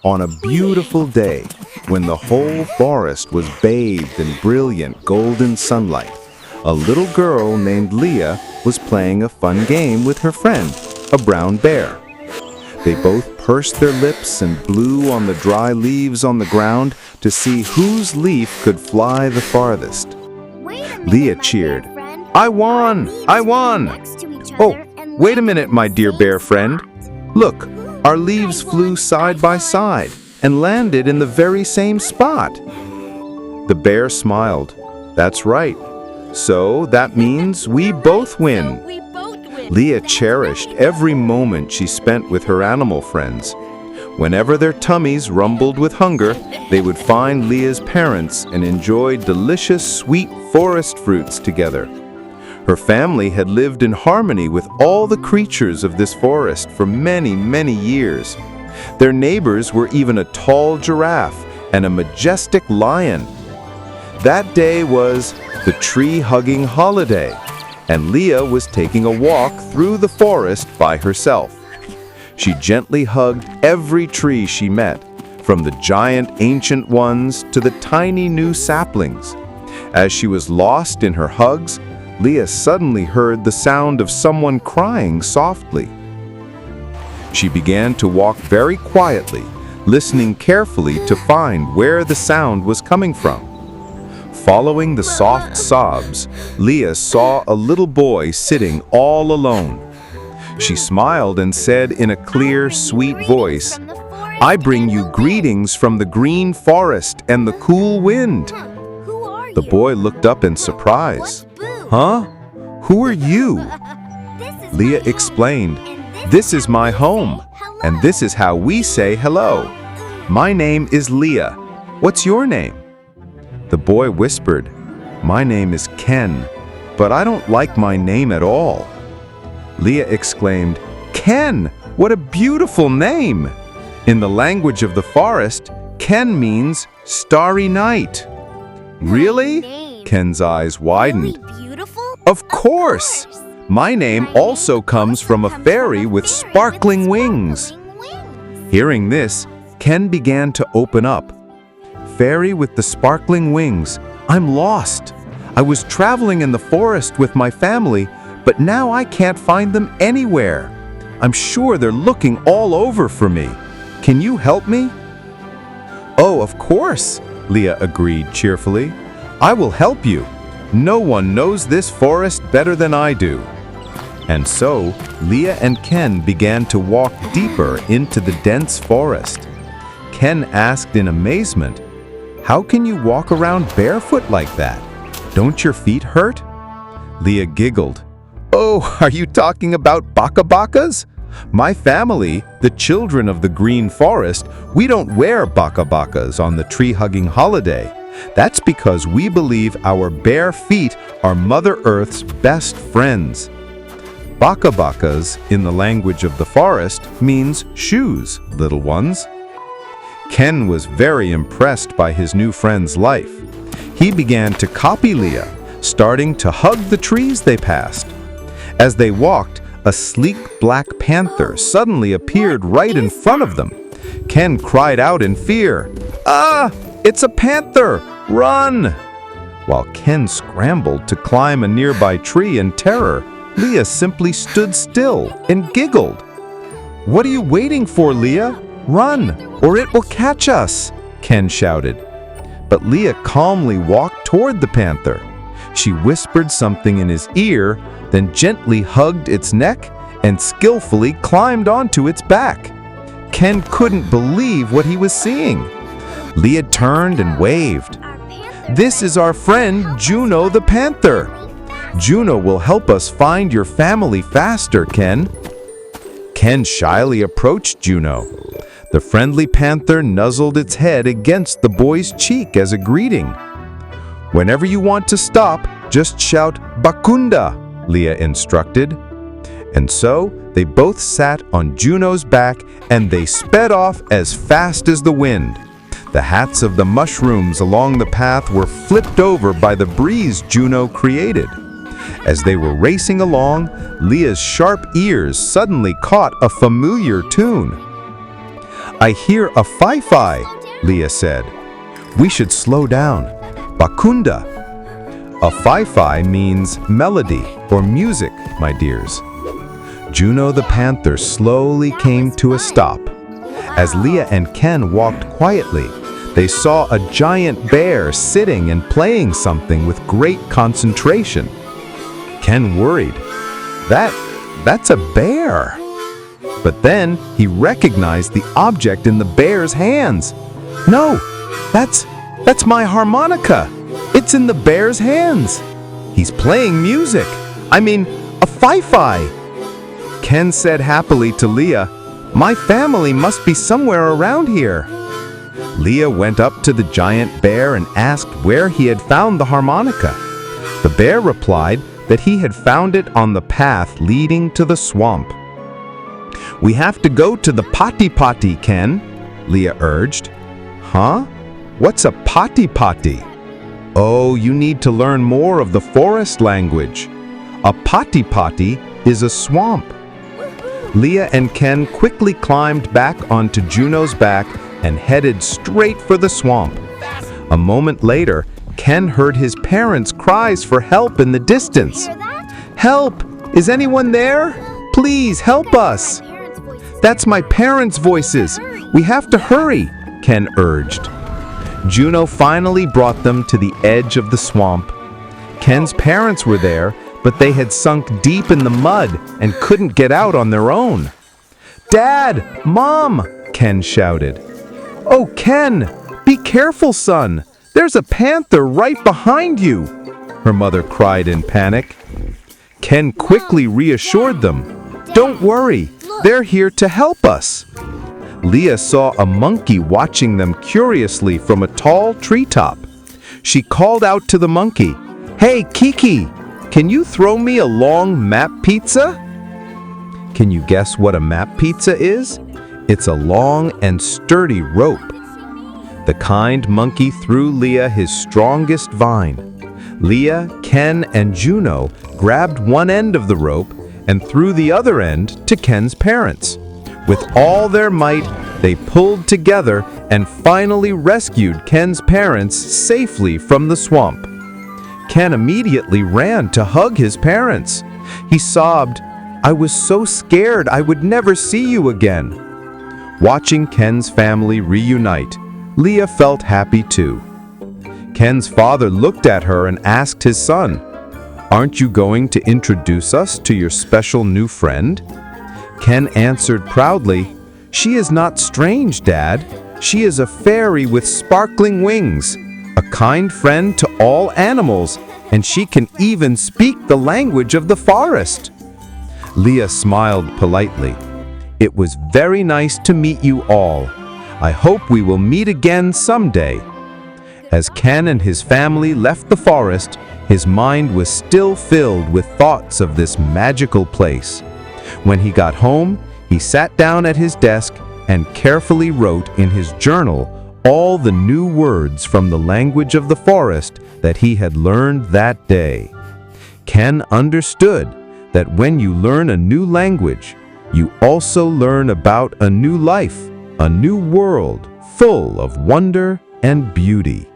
On a beautiful day, when the whole forest was bathed in brilliant golden sunlight, a little girl named Leah was playing a fun game with her friend, a brown bear. They both pursed their lips and blew on the dry leaves on the ground to see whose leaf could fly the farthest. Leah cheered, "I won! I won!" "Oh, wait a minute, my dear bear friend. Look, our leaves flew side by side and landed in the very same spot." The bear smiled. "That's right. So that means we both win." Leah cherished every moment she spent with her animal friends. Whenever their tummies rumbled with hunger, they would find Leah's parents and enjoy delicious sweet forest fruits together. Her family had lived in harmony with all the creatures of this forest for many, many years. Their neighbors were even a tall giraffe and a majestic lion. That day was the tree-hugging holiday, and Leah was taking a walk through the forest by herself. She gently hugged every tree she met, from the giant ancient ones to the tiny new saplings. As she was lost in her hugs, Leah suddenly heard the sound of someone crying softly. She began to walk very quietly, listening carefully to find where the sound was coming from. Following the soft sobs, Leah saw a little boy sitting all alone. She smiled and said in a clear, sweet voice, "I bring you greetings from the green forest and the cool wind." The boy looked up in surprise. "Huh? Who are you?" Leah explained, "This is my home, and this is how we say hello. My name is Leah. What's your name?" The boy whispered, "My name is Ken, but I don't like my name at all." Leah exclaimed, "Ken, what a beautiful name!" In the language of the forest, Ken means starry night. "Really?" Ken's eyes widened. "Of course! My name also comes from a fairy with sparkling wings." Hearing this, Ken began to open up. "Fairy with the sparkling wings, I'm lost. I was traveling in the forest with my family, but now I can't find them anywhere. I'm sure they're looking all over for me. Can you help me?" "Oh, of course," Leah agreed cheerfully. "I will help you. No one knows this forest better than I do." And so, Leah and Ken began to walk deeper into the dense forest. Ken asked in amazement, "How can you walk around barefoot like that? Don't your feet hurt?" Leah giggled. "Oh, are you talking about baka-bakas? My family, the children of the green forest, we don't wear baka-bakas on the tree-hugging holiday. That's because we believe our bare feet are Mother Earth's best friends." Baka-bakas, in the language of the forest, means shoes, little ones. Ken was very impressed by his new friend's life. He began to copy Leah, starting to hug the trees they passed. As they walked, a sleek black panther suddenly appeared right in front of them. Ken cried out in fear, "Ah! It's a panther! Run!" While Ken scrambled to climb a nearby tree in terror, Leah simply stood still and giggled. "What are you waiting for, Leah? Run, or it will catch us!" Ken shouted. But Leah calmly walked toward the panther. She whispered something in his ear, then gently hugged its neck and skillfully climbed onto its back. Ken couldn't believe what he was seeing. Leah turned and waved. "This is our friend Juno the panther. Juno will help us find your family faster, Ken." Ken shyly approached Juno. The friendly panther nuzzled its head against the boy's cheek as a greeting. "Whenever you want to stop, just shout Bakunda," Leah instructed. And so they both sat on Juno's back and they sped off as fast as the wind. The hats of the mushrooms along the path were flipped over by the breeze Juno created. As they were racing along, Leah's sharp ears suddenly caught a familiar tune. I hear a fi-fi, Leah said. We should slow down. Bakunda. A fi-fi means melody or music, my dears. Juno the panther slowly came to a stop. As Leah and Ken walked quietly, they saw a giant bear sitting and playing something with great concentration. Ken worried. That's a bear. But then he recognized the object in the bear's hands. No, that's my harmonica. It's in the bear's hands. He's playing music. I mean, a fi-fi. Ken said happily to Leah, "My family must be somewhere around here." Leah went up to the giant bear and asked where he had found the harmonica. The bear replied that he had found it on the path leading to the swamp. "We have to go to the potty, Ken," Leah urged. "Huh? What's a potty? Oh, you need to learn more of the forest language. A potty is a swamp." Leah and Ken quickly climbed back onto Juno's back and headed straight for the swamp. A moment later, Ken heard his parents' cries for help in the distance. "Help! Is anyone there? Please help us!" "That's my parents' voices. We have to hurry," Ken urged. Juno finally brought them to the edge of the swamp. Ken's parents were there, but they had sunk deep in the mud and couldn't get out on their own. "Dad! Mom!" Ken shouted. "Oh, Ken! Be careful, son! There's a panther right behind you!" her mother cried in panic. Ken quickly reassured them. "Don't worry, they're here to help us." Leah saw a monkey watching them curiously from a tall treetop. She called out to the monkey, "Hey, Kiki, can you throw me a long map pizza?" Can you guess what a map pizza is? It's a long and sturdy rope. The kind monkey threw Leah his strongest vine. Leah, Ken, and Juno grabbed one end of the rope and threw the other end to Ken's parents. With all their might, they pulled together and finally rescued Ken's parents safely from the swamp. Ken immediately ran to hug his parents. He sobbed, "I was so scared I would never see you again." Watching Ken's family reunite, Leah felt happy too. Ken's father looked at her and asked his son, "Aren't you going to introduce us to your special new friend?" Ken answered proudly, "She is not strange, Dad. She is a fairy with sparkling wings, a kind friend to all animals, and she can even speak the language of the forest." Leah smiled politely. "It was very nice to meet you all. I hope we will meet again someday." As Ken and his family left the forest, his mind was still filled with thoughts of this magical place. When he got home, he sat down at his desk and carefully wrote in his journal all the new words from the language of the forest that he had learned that day. Ken understood that when you learn a new language, you also learn about a new life, a new world full of wonder and beauty.